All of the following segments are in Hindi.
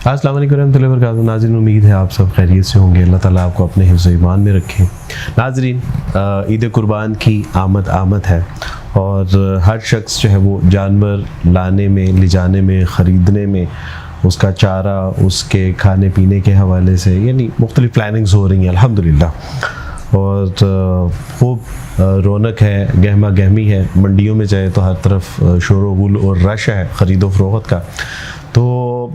अस्सलाम वालेकुम रहमतुल्लाहि व बरकातहू। नाज़रीन, उम्मीद है आप सब खैरियत से होंगे। अल्लाह ताला आपको अपने हिफ्ज़ ईमान में रखे। नाज़रीन, ईद कुर्बान की आमद है और हर शख्स जो है वो जानवर लाने में, ले जाने में, ख़रीदने में, उसका चारा, उसके खाने पीने के हवाले से यानी मुख्तलिफ़ प्लानिंग्स हो रही हैं अल्हम्दुलिल्लाह। और खूब रौनक है, गहमा गहमी है। मंडियों में जाए तो हर तरफ शोर गुल और रश है ख़रीदो फ़रोख्त का। तो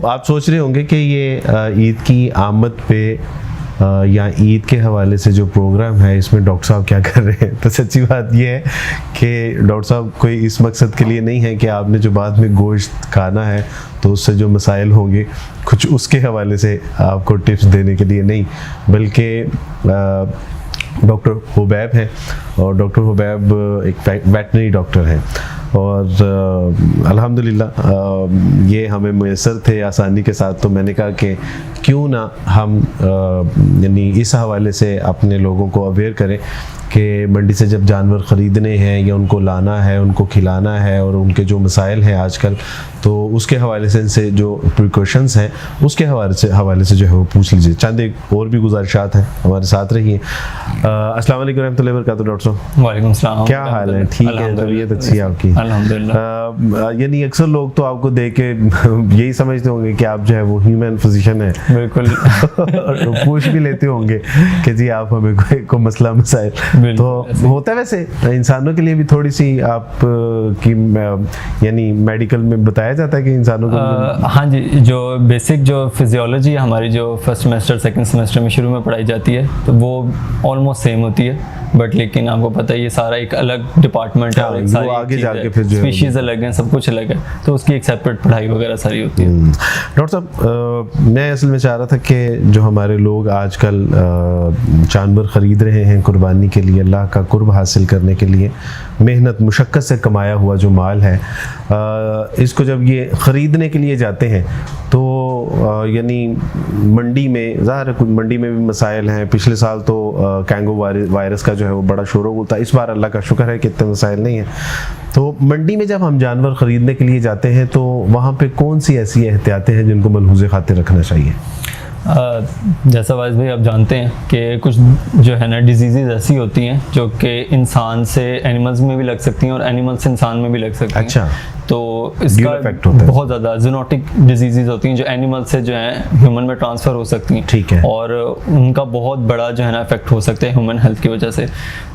आप सोच रहे होंगे कि ये ईद की आमद पे या ईद के हवाले से जो प्रोग्राम है इसमें डॉक्टर साहब क्या कर रहे हैं। तो सच्ची बात ये है कि डॉक्टर साहब कोई इस मकसद के लिए नहीं है कि आपने जो बाद में गोश्त खाना है तो उससे जो मसाइल होंगे कुछ उसके हवाले से आपको टिप्स देने के लिए नहीं, बल्कि डॉक्टर हुबैब हैं और डॉक्टर हुबैब एक वेटनरी डॉक्टर हैं और अल्हम्दुलिल्लाह ये हमें मैसर थे आसानी के साथ। तो मैंने कहा कि क्यों ना हम यानी इस हवाले से अपने लोगों को अवेयर करें कि मंडी से जब जानवर ख़रीदने हैं या उनको लाना है, उनको खिलाना है और उनके जो मसाइल हैं आजकल, तो उसके हवाले से इनसे जो प्रिकॉशंस हैं उसके हवाले से जो है वो पूछ लीजिए। चंद एक और भी गुजारिशात हैं, हमारे साथ रहिए। अस्सलाम वालेकुम रहमतुल्लाहि व बरकातहू। डॉक्टर साहब वालेकुम सलाम, क्या हाल है? ठीक है, तबीयत अच्छी है आपकी? अल्हम्दुलिल्लाह। यानी अक्सर लोग तो आपको देख के यही समझते होंगे कि आप जो है वो ह्यूमन फिजिशियन है। बिल्कुल। और पूछ भी लेते होंगे कि जी आप हमें कोई मसला मसाइल। तो होता है वैसे इंसानों के लिए भी थोड़ी सी आप की यानी मेडिकल में बताया जाता है कि इंसानों को हाँ जी, जो बेसिक जो फिजियोलॉजी है हमारी, जो फर्स्ट सेमेस्टर सेकंड सेमेस्टर में शुरू में पढ़ाई जाती है, तो वो ऑलमोस्ट सेम होती है। बट लेकिन आपको पता है ये सारा एक अलग डिपार्टमेंट है और एक सारी आगे जाके फिर स्पीशीज अलग हैं, सब कुछ अलग है, तो उसकी एक सेपरेट पढ़ाई वगैरह सारी होती है। डॉक्टर साहब, मैं असल में चाह रहा था कि जो हमारे लोग आजकल जानवर ख़रीद रहे हैं कुर्बानी के लिए, अल्लाह का कुर्ब हासिल करने के लिए, मेहनत मुशक्क़त से कमाया हुआ जो माल है, इसको जब ये ख़रीदने के लिए जाते हैं तो यानी मंडी में ज़ाहिर है मंडी में भी मसाइल हैं। पिछले साल तो कैंगो वायरस का जो है वो बड़ा शोर था। इस बार अल्लाह का शुक्र है कि इतने मसाइल नहीं हैं। तो मंडी में जब हम जानवर ख़रीदने के लिए जाते हैं तो वहाँ पे कौन सी ऐसी एहतियातें हैं जिनको मलहूज़े खातिर रखना चाहिए? जैसा वाइस भाई आप जानते हैं कि कुछ जो है ना डिजीज़ ऐसी होती हैं जो कि इंसान से एनिमल्स में भी लग सकती हैं और एनिमल से इंसान में भी लग सकती हैं। अच्छा, तो इसका बहुत ज़्यादा जूनोटिक डिजीज़ होती हैं जो एनिमल से जो है ह्यूमन में ट्रांसफ़र हो सकती हैं। ठीक है। और उनका बहुत बड़ा जो है ना इफेक्ट हो सकता है ह्यूमन हेल्थ की वजह से।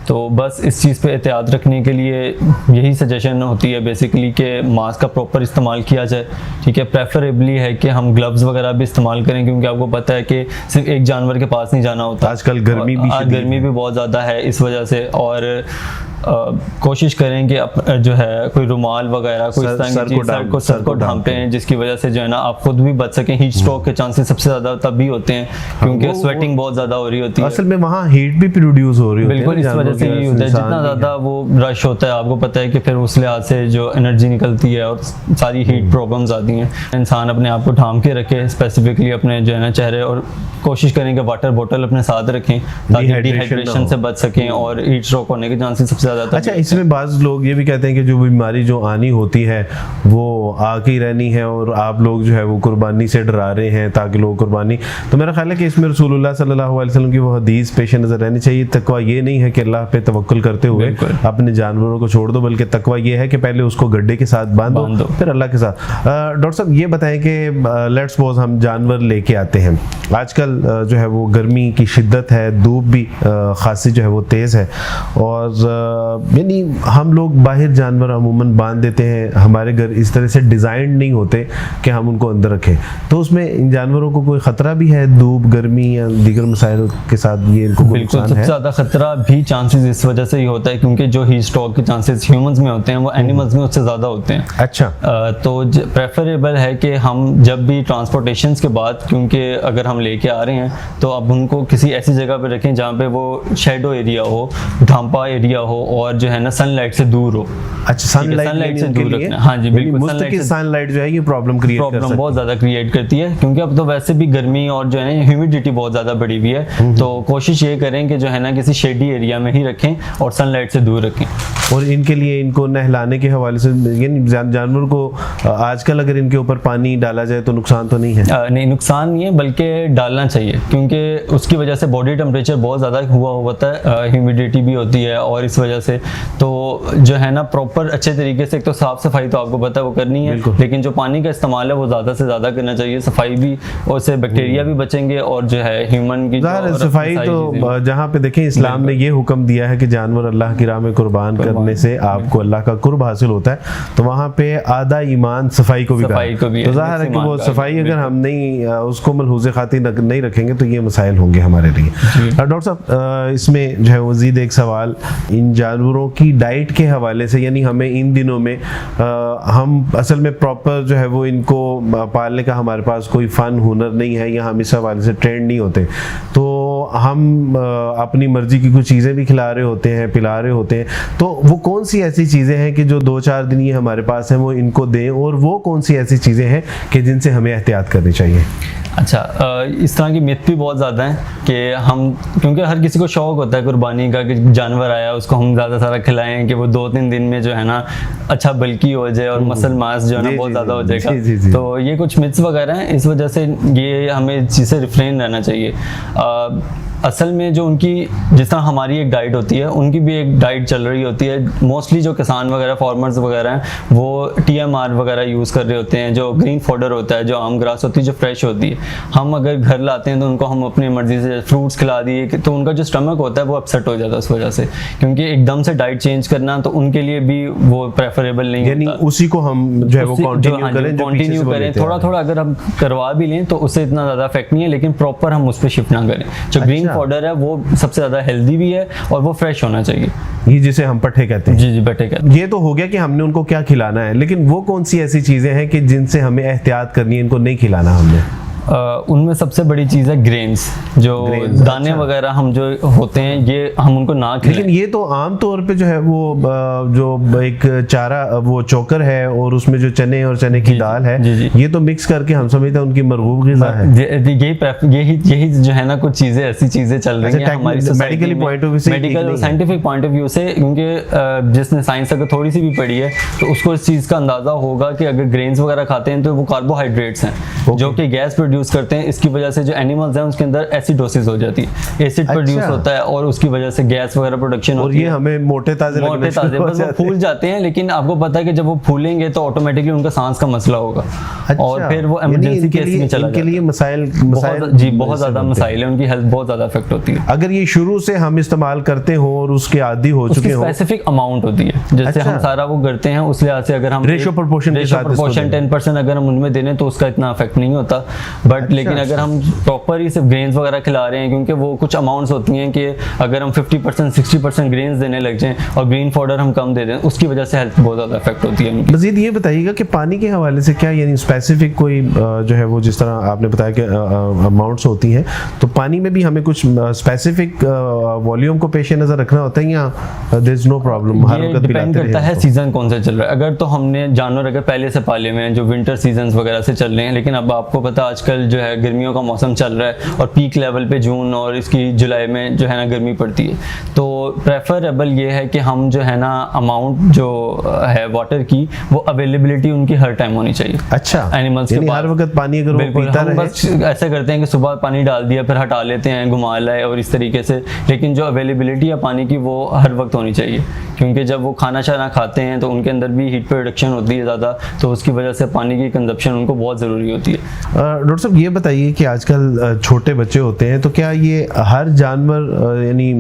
तो बस इस चीज़ पे एहतियात रखने के लिए यही सजेशन होती है बेसिकली कि मास्क का प्रॉपर इस्तेमाल किया जाए। ठीक है, प्रेफरेबली है कि हम ग्लव्स वगैरह भी इस्तेमाल करें, क्योंकि आपको पता है कि सिर्फ एक जानवर के पास नहीं जाना होता। आजकल गर्मी भी बहुत ज़्यादा है इस वजह से। और कोशिश करें कि जो है कोई रुमाल वगैरह कोई सर को ढांपें, जिसकी वजह से जो है ना आप खुद भी बच सकें। हीट स्ट्रोक के चांसेस सबसे ज़्यादा तभी होते हैं क्योंकि स्वेटिंग बहुत ज़्यादा हो रही होती है। असल में वहाँ हीट भी प्रोड्यूस हो रही होती है। बिल्कुल, इस वजह से ये होता है। जितना ज़्यादा वो रश होता है, आपको पता है कि फिर उस लिहाज से जो एनर्जी निकलती है और सारी हीट प्रॉब्लम्स आती हैं। इंसान अपने आप को ढांप के रखे, स्पेसिफिकली अपने जो है ना चेहरे, और कोशिश करें कि वाटर बोतल अपने साथ रखें ताकि डिहाइड्रेशन से बच सकें और हीट स्ट्रोक होने के चांसेस सबसे ज़्यादा। अच्छा, इसमें बाज़ लोग ये भी कहते हैं कि जो बीमारी जो आनी होती है वो आके ही रहनी है और आप लोग जो है वो कुर्बानी से डरा रहे हैं ताकि लोग कुर्बानी। तो मेरा ख्याल है कि इसमें रसूलुल्लाह सल्लल्लाहु अलैहि वसल्लम की वो हदीस पेश नज़र रहनी चाहिए। तकवा ये नहीं है कि अल्लाह पे तवक्कुल करते हुए अपने जानवरों को छोड़ दो, बल्कि तकवा ये है कि पहले उसको गड्ढे के साथ बांधो फिर अल्लाह के साथ। डॉक्टर साहब, ये बताएं कि लेट्स सपोज हम जानवर लेके आते हैं। आजकल जो है वो गर्मी की शिद्दत है, धूप भी खासी जो है वो तेज़ है और यानी हम लोग बाहर जानवर अमूमन बांध देते हैं। हमारे घर इस तरह से डिज़ाइन नहीं होते कि हम उनको अंदर रखें, तो उसमें इन जानवरों को कोई ख़तरा भी है धूप, गर्मी या दीगर मसाइल के साथ? ये इनको बिल्कुल सबसे ज़्यादा ख़तरा भी चांसेस इस वजह से ही होता है क्योंकि जो हीट स्ट्रोक के चांसेस ह्यूमंस में होते हैं वो एनिमल्स में उससे ज़्यादा होते हैं। अच्छा, तो प्रेफरेबल है कि हम जब भी ट्रांसपोर्टेशन के बाद, क्योंकि अगर हम लेके आ रहे हैं तो अब उनको किसी ऐसी जगह पर रखें जहाँ पे वो शेडो एरिया हो, ढांपा एरिया हो और जो है ना सनलाइट से दूर हो। अच्छा, सनलाइट से दूर रखना, हाँ जी बिल्कुल। मुस्तकिल सनलाइट जो है ये प्रॉब्लम क्रिएट कर सकती है, प्रॉब्लम बहुत ज़्यादा क्रिएट करती है, क्योंकि अब तो वैसे भी गर्मी और जो है ना ह्यूमिडिटी बहुत ज़्यादा बढ़ी हुई है। तो कोशिश ये करें कि जो है ना किसी शेडी एरिया में ही रखें और सनलाइट से दूर रखें। और इनके लिए इनको नहलाने के हवाले से यानी जानवर को आजकल अगर इनके ऊपर पानी डाला जाए तो नुकसान तो नहीं है? नहीं, नुकसान नहीं है, बल्कि डालना चाहिए, क्योंकि उसकी वजह से बॉडी टेम्परेचर बहुत ज़्यादा हुआ होता है, ह्यूमिडिटी भी होती है, और इस वजह से तो जो है ना प्रॉपर अच्छे तरीके से एक तो साफ़ सफाई तो आपको पता है वो करनी है, लेकिन जो पानी का इस्तेमाल है वो ज़्यादा से ज़्यादा करना चाहिए। सफाई भी, और उससे बैक्टीरिया भी बचेंगे, और जो है ह्यूमन की सफाई तो जहाँ पे देखें इस्लाम ने ये हुक्म दिया है कि जानवर अल्लाह की राह में कुर्बान करने से आपको अल्लाह का कुर्ब हासिल होता है, तो वहाँ पे आधा ईमान सफाई को भी कहा। तो ज़ाहिर है कि वो सफाई अगर हम नहीं उसको मलहूज़े खातिर नहीं रखेंगे तो ये मसाइल होंगे हमारे लिए। डॉक्टर साहब, इसमें जो है मज़ीद एक सवाल इन जानवरों की डाइट के हवाले से, यानी हमें इन दिनों में हम असल में प्रॉपर जो है वो इनको पालने का हमारे पास कोई फ़न हुनर नहीं है, या हम इस हवाले से ट्रेंड नहीं होते, तो हम अपनी मर्जी की कुछ चीज़ें भी खिला रहे होते हैं, पिला रहे होते हैं, तो वो कौन सी ऐसी चीज़ें हैं कि जो 2-4 दिन ये हमारे पास हैं वो इनको दें, और वो कौन सी ऐसी चीज़ें हैं कि जिनसे हमें एहतियात करनी चाहिए? अच्छा, इस तरह की मिथ भी बहुत ज़्यादा है कि हम, क्योंकि हर किसी को शौक़ होता है कुर्बानी का कि जानवर आया उसको हम ज़्यादा सारा खिलाएं कि वो 2-3 दिन में जो है ना अच्छा बल्की हो जाए और मसल मास जो है ना बहुत ज़्यादा हो जाएगा। तो ये कुछ मिथ्स वगैरह हैं, इस वजह से ये हमें इस चीज़ से रिफ्रेन रहना चाहिए। असल में जो उनकी, जिस तरह हमारी एक डाइट होती है, उनकी भी एक डाइट चल रही होती है। मोस्टली जो किसान वगैरह, फार्मर्स वगैरह हैं, वो TMR वगैरह यूज़ कर रहे होते हैं, जो ग्रीन फॉडर होता है, जो आम ग्रास होती है, जो फ्रेश होती है। हम अगर घर लाते हैं तो उनको हम अपनी मर्जी से फ्रूट्स खिला दिए तो उनका जो स्टमक होता है वो अपसेट हो जाता है उस वजह से, क्योंकि एकदम से डाइट चेंज करना तो उनके लिए भी वो प्रेफरेबल नहीं यानी होता। उसी को हम जो है वो कंटिन्यू करें, थोड़ा अगर हम करवा भी लें तो उससे इतना ज़्यादा इफेक्ट नहीं है, लेकिन प्रॉपर हम उस पर शिफ्ट ना करें। जो ग्रीन फॉडर है वो सबसे ज़्यादा हेल्दी भी है और वो फ्रेश होना चाहिए, ये जिसे हम पट्ठे कहते हैं। जी पट्ठे कहते हैं। ये तो हो गया कि हमने उनको क्या खिलाना है, लेकिन वो कौन सी ऐसी चीज़ें हैं कि जिनसे हमें एहतियात करनी है, इनको नहीं खिलाना हमने? उनमें सबसे बड़ी चीज़ है ग्रेन्स, जो दाने वगैरह हम जो होते हैं ये हम उनको ना खिलाएं। लेकिन ये तो आम तौर पे जो है वो जो एक चारा वो चोकर है और उसमें जो चने और चने की दाल है, ये तो मिक्स करके हम समझते हैं उनकी मरगूब ग़िज़ा है। यही जो है ना कुछ चीज़ें, ऐसी चीज़ें चल रही हैं हमारी मेडिकल पॉइंट ऑफ व्यू से, मेडिकल और साइंटिफिक पॉइंट ऑफ व्यू से, क्योंकि जिसने साइंस अगर थोड़ी सी भी पढ़ी है तो उसको इस चीज़ का अंदाज़ा होगा कि अगर ग्रेन्स वगैरह खाते हैं तो वो कार्बोहाइड्रेट्स हैं जो कि गैस प्रोड्यूस करते हैं। इसकी वजह से जो एनिमल्स हैं उसके अंदर एसिडोसिस हो जाती है, एसिड प्रोड्यूस होता है और उसकी वजह से गैस वगैरह प्रोडक्शन होती है, और ये हमें मोटे ताजे बस वो फूल जाते हैं। लेकिन आपको पता है कि जब वो फूलेंगे तो ऑटोमेटिकली उनका सांस का मसला होगा और फिर वो इमरजेंसी केस में चला जाता है। लिए मसाइल जी बहुत ज़्यादा मसाइल है, उनकी हेल्थ बहुत ज़्यादा अफेक्ट होती है। अगर ये शुरू से हम इस्तेमाल करते हो और उसके आदी हो चुके हो, स्पेसिफिक अमाउंट होती है, जैसे हम सारा वो करते हैं उस लिहाज से अगर हम रेशो प्रोपोर्शन 10% अगर हम उनमें देने तो उसका इतना अफेक्ट नहीं होता। बट लेकिन अगर हम प्रॉपर ही सिर्फ ग्रेन्स वगैरह खिला रहे हैं, क्योंकि वो कुछ अमाउंट्स होती हैं कि अगर हम 50% 60% ग्रेन्स देने लग जाएं और ग्रीन फॉडर हम कम दे दें, उसकी वजह से हेल्थ बहुत ज़्यादा अफेक्ट होती है। मज़ीद ये बताइएगा कि पानी के हवाले से क्या यानी स्पेसिफिक कोई जो है वो, जिस तरह आपने बताया कि अमाउंट्स होती हैं, तो पानी में भी हमें कुछ स्पेसिफिक वॉल्यूम को पेश नज़र रखना होता है या देयर इज नो प्रॉब्लम? हर वक्त डिपेंड करता है सीजन कौन सा चल रहा है। अगर तो हमने जानवर अगर पहले से पाले हुए हैं जो विंटर सीजन्स वगैरह से चल रहे हैं, लेकिन अब आपको पता आजकल जो है गर्मियों का मौसम चल रहा है और पीक लेवल पे जून और इसकी जुलाई में जो है ना गर्मी पड़ती है, तो प्रेफरेबल ये है कि हम जो है ना अमाउंट जो है वाटर की वो अवेलेबिलिटी उनकी हर टाइम होनी चाहिए। अच्छा, एनिमल्स के हर वक्त पानी अगर वो पीता रहे, बस ऐसे करते हैं कि सुबह पानी डाल दिया फिर हटा लेते हैं, घुमा लाए और इस तरीके से, लेकिन जो अवेलेबिलिटी है पानी की वो हर वक्त होनी चाहिए, क्योंकि जब वो खाना शाना खाते हैं तो उनके अंदर भी हीट प्रोडक्शन होती है ज़्यादा, तो उसकी वजह से पानी की कंजप्शन उनको बहुत ज़रूरी होती है। डॉक्टर साहब ये बताइए कि आजकल छोटे बच्चे होते हैं, तो क्या ये हर जानवर यानी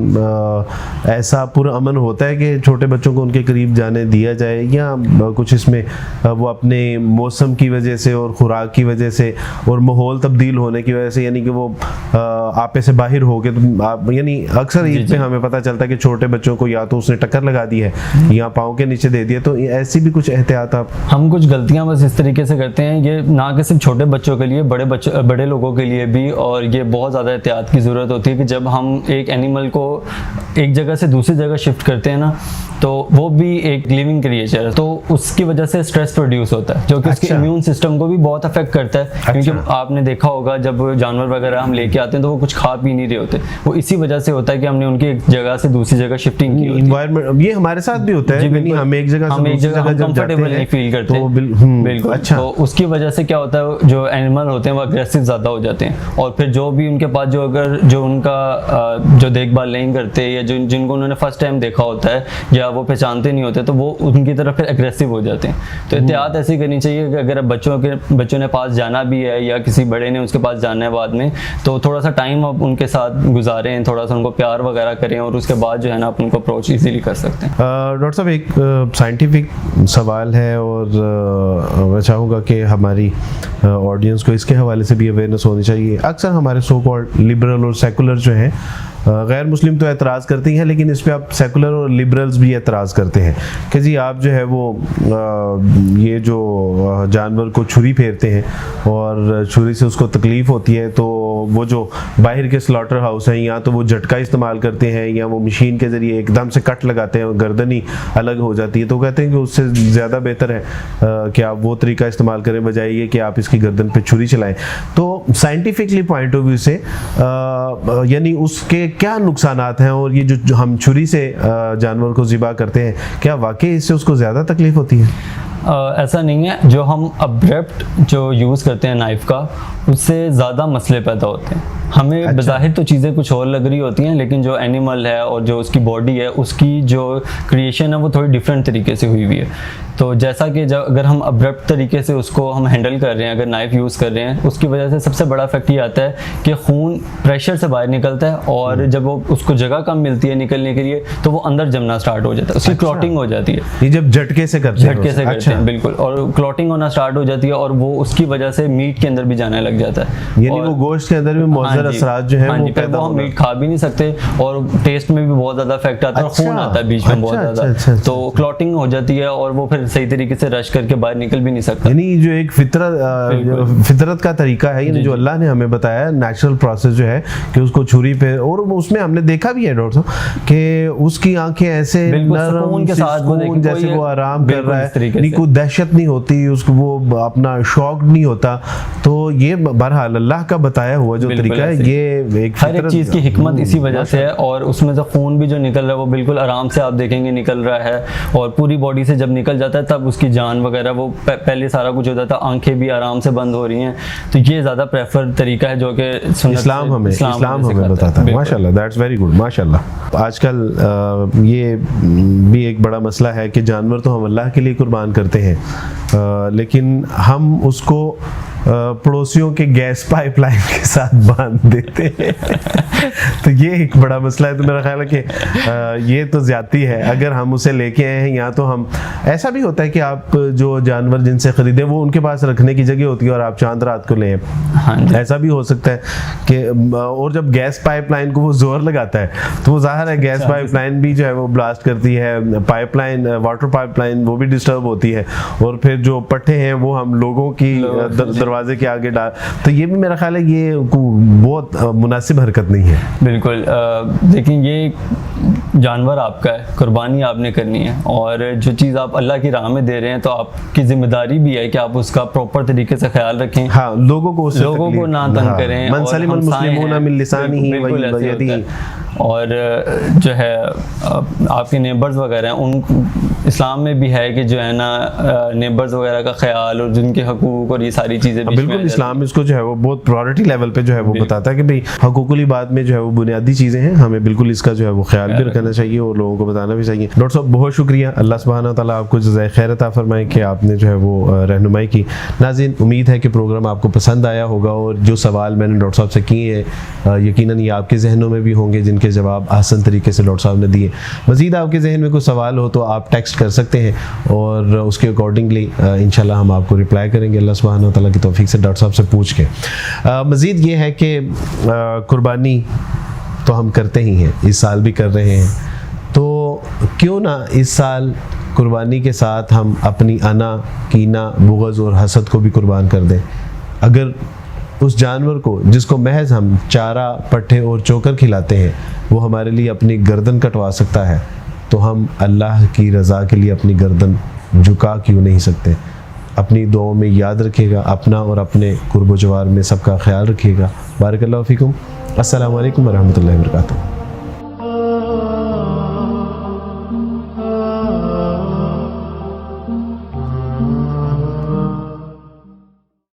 ऐसा पुरअमन होता है कि छोटे बच्चों को उनके करीब जाने दिया जाए, या कुछ इसमें वो अपने मौसम की वजह से और खुराक की वजह से और माहौल तब्दील होने की वजह से, यानी कि वो आपे से बाहर हो गए, तो यानी अक्सर ईद पे हमें पता चलता है कि छोटे बच्चों को या तो उसने टक्कर लगा दी है या पाँव के नीचे दे दिया, तो ऐसी भी कुछ एहतियात आप? हम कुछ गलतियां बस इस तरीके से करते हैं, ये ना कि सिर्फ छोटे बच्चों के लिए, बड़े बड़े लोगों के लिए भी, और ये बहुत ज़्यादा एहतियात की ज़रूरत होती है कि जब हम एक एनिमल को एक जगह से दूसरी जगह शिफ्ट करते हैं ना, तो वो भी एक लिविंग क्रिएचर है, तो उसकी वजह से स्ट्रेस प्रोड्यूस होता है जो कि उसके इम्यून सिस्टम को भी बहुत अफेक्ट करता है। क्योंकि आपने देखा होगा जब जानवर वगैरह हम लेके आते हैं तो वो कुछ खा पी नहीं रहे होते, वो इसी वजह से होता है कि हमने उनकी एक जगह से दूसरी जगह शिफ्टिंग की होती है। एनवायरनमेंट ये हमारे साथ भी होता है, यानी हम एक जगह से दूसरी जगह जब जाते हैं नहीं फील करते तो बिल्कुल। अच्छा, तो उसकी वजह से क्या होता है, जो एनिमल होते हैं वो अग्रेसिव ज़्यादा हो जाते हैं, और फिर जो भी उनके पास जो उनका जो देखभाल नहीं करते या जिनको उन्होंने फर्स्ट टाइम देखा होता है या वो पहचानते नहीं होते, तो वो उनकी तरफ फिर एग्रेसिव हो जाते हैं। तो एहतियात ऐसी करनी चाहिए कि अगर बच्चों ने पास जाना भी है या किसी बड़े ने उसके पास जाना है बाद में, तो थोड़ा सा टाइम आप उनके साथ गुजारें, थोड़ा सा उनको प्यार वगैरह करें, और उसके बाद जो है ना आप उनको अप्रोच इजीली कर सकते हैं। डॉक्टर साहब, एक साइंटिफिक सवाल है और मैं चाहूँगा कि हमारी ऑडियंस को इसके हवाले से भी अवेयरनेस होनी चाहिए। अक्सर हमारे सो कॉल्ड लिबरल और सेकुलर जो हैं, गैर मुस्लिम तो एतराज़ करती हैं, लेकिन इस पे आप सेकुलर और लिबरल्स भी एतराज़ करते हैं कि जी आप जो है वो ये जो जानवर को छुरी फेरते हैं और छुरी से उसको तकलीफ़ होती है, तो वो जो बाहर के स्लॉटर हाउस हैं या तो वो झटका इस्तेमाल करते हैं या वो मशीन के ज़रिए एकदम से कट लगाते हैं और गर्दन ही अलग हो जाती है, तो कहते हैं कि उससे ज़्यादा बेहतर है कि आप वो तरीका इस्तेमाल करें बजाय ये कि आप इसकी गर्दन पे छुरी चलाएं। तो साइंटिफिकली पॉइंट ऑफ व्यू से यानी उसके क्या नुकसानात हैं, और ये जो हम छुरी से जानवर को ज़िबा करते हैं, क्या वाकई इससे उसको ज़्यादा तकलीफ होती है? ऐसा नहीं है, जो हम अब्रप्ट जो यूज़ करते हैं नाइफ़ का, उससे ज़्यादा मसले पैदा होते हैं। हमें अच्छा। बज़ाहिर तो चीज़ें कुछ और लग रही होती हैं, लेकिन जो एनिमल है और जो उसकी बॉडी है उसकी जो क्रिएशन है वो थोड़ी डिफरेंट तरीके से हुई हुई है। तो जैसा कि अगर हम अब्रप्ट तरीके से उसको हम हैंडल कर रहे हैं, अगर नाइफ़ यूज़ कर रहे हैं, उसकी वजह से सबसे बड़ा इफेक्ट ये आता है कि खून प्रेशर से बाहर निकलता है, और जब वो उसको जगह कम मिलती है निकलने के लिए तो वो अंदर जमना स्टार्ट हो जाता है, उसकी क्लॉटिंग हो जाती है। ये जब झटके से करते हैं बिल्कुल, और क्लॉटिंग होना स्टार्ट हो जाती है, और वो उसकी वजह से मीट के अंदर भी जाने लग जाता है, यानी वो गोश्त के अंदर भी मुअज्जर असरात जो है वो पैदा हम मीट खा भी नहीं सकते, और टेस्ट में भी बहुत ज़्यादा इफेक्ट आता है, और खून आता है बीच में बहुत ज़्यादा, तो क्लॉटिंग हो जाती है और वो फिर सही तरीके से रश करके बाहर निकल भी नहीं सकता। यानी जो एक फितरत का तरीका है, यानी जो अल्लाह ने हमें बताया नेचुरल प्रोसेस जो है कि उसको छुरी पे, और उसमें हमने देखा भी है डॉक्टर साहब कि उसकी आंखें ऐसे नरम के साथ जैसे वो आराम कर रहा है, नहीं कोई दहशत नहीं होती उसको, वो अपना शॉक नहीं होता। तो ये बहरहाल अल्लाह का बताया हुआ जो तरीका है, ये एक हर एक चीज़ की हिकमत इसी वजह से है, और उसमें से खून भी जो निकल रहा है वो बिल्कुल आराम से आप देखेंगे निकल रहा है, और पूरी बॉडी से जब निकल जाता है तब उसकी जान वगैरह वो पहले सारा कुछ होता था, आंखें भी आराम से बंद हो रही हैं। तो ये ज़्यादा प्रेफर तरीका है जो कि इस्लाम हमें बताता है। माशाल्लाह, दैट्स वेरी गुड, माशाल्लाह। आजकल ये भी एक बड़ा मसला है कि जानवर तो हम अल्लाह के लिए कुर्बान करते हैं, लेकिन हम उसको पड़ोसियों के गैस पाइपलाइन के साथ बांध देते हैं तो ये एक बड़ा मसला है। तो मेरा ख्याल है कि ये तो ज्यादती है। अगर हम उसे लेके आए हैं, या तो हम, ऐसा भी होता है कि आप जो जानवर जिनसे खरीदे वो उनके पास रखने की जगह होती है और आप चांद रात को लें, ऐसा भी हो सकता है कि, और जब गैस पाइपलाइन को वो जोर लगाता है तो वो जाहिर है गैस पाइपलाइन भी जो है वो ब्लास्ट करती है, पाइपलाइन वाटर पाइपलाइन वो भी डिस्टर्ब होती है, और फिर जो पट्टे हैं वो हम लोगों की दरवाजे के आगे डाल, तो ये भी मेरा ख्याल है ये बहुत मुनासिब हरकत नहीं है। बिल्कुल, देखिए ये जानवर आपका है, कुर्बानी आपने करनी है, और जो चीज़ आप अल्लाह की राह में दे रहे हैं तो आपकी जिम्मेदारी भी है कि आप उसका प्रॉपर तरीके से ख्याल रखें। हाँ, लोगों को ना तंग करें, मन सलिमल मुस्लिमून मिन लिसानिही व यदिही, और जो है आपके नेबर्स वगैरह हैं, उन इस्लाम में भी है कि जो है ना नेबर्स वगैरह का ख्याल और जिनके हकूक और ये सारी चीज़ें, बिल्कुल इस्लाम इसको जो है वो बहुत प्रायोरिटी लेवल पे जो है वो बताता है कि भाई हकूकुल बात में जो है वो बुनियादी चीज़ें हैं, हमें बिल्कुल इसका जो है वो ख्याल भी रखना चाहिए और लोगों को बताना भी चाहिए। डॉक्टर साहब बहुत शुक्रिया, अल्लाह सुब्हानहू व तआला आपको जज़ाए खैर अता फरमाए कि आपने जो है वो रहनुमाई की। नाज़रीन, उम्मीद है कि प्रोग्राम आपको पसंद आया होगा, और जो सवाल मैंने डॉक्टर साहब से किए हैं यकीनन ये आपके जहनों में भी होंगे जिनके जवाब आसान तरीके से डॉक्टर साहब ने दिए। मज़ीद आपके जहन में कोई सवाल हो तो आप टेक्स्ट कर सकते हैं और उसके अकॉर्डिंगली इंशाल्लाह हम आपको रिप्लाई करेंगे अल्लाह सुब्हानहू व तआला की तौफीक से डॉक्टर साहब से पूछ के। मज़ीद ये है कि कुर्बानी तो हम करते ही हैं, इस साल भी कर रहे हैं, तो क्यों ना इस साल कुर्बानी के साथ हम अपनी अना, कीना, बुग़्ज़ और हसद को भी कुर्बान कर दें। अगर उस जानवर को जिसको महज हम चारा, पट्टे और चोकर खिलाते हैं, वो हमारे लिए अपनी गर्दन कटवा सकता है, तो हम अल्लाह की रज़ा के लिए अपनी गर्दन झुका क्यों नहीं सकते। अपनी दुआओं में याद रखिएगा, अपना और अपने कुर्ब जवार में सबका ख्याल रखिएगा। बारकल्लाहु फ़ीकुम। अस्सलामु अलैकुम वरहमतुल्लाहि वबरकातुहू।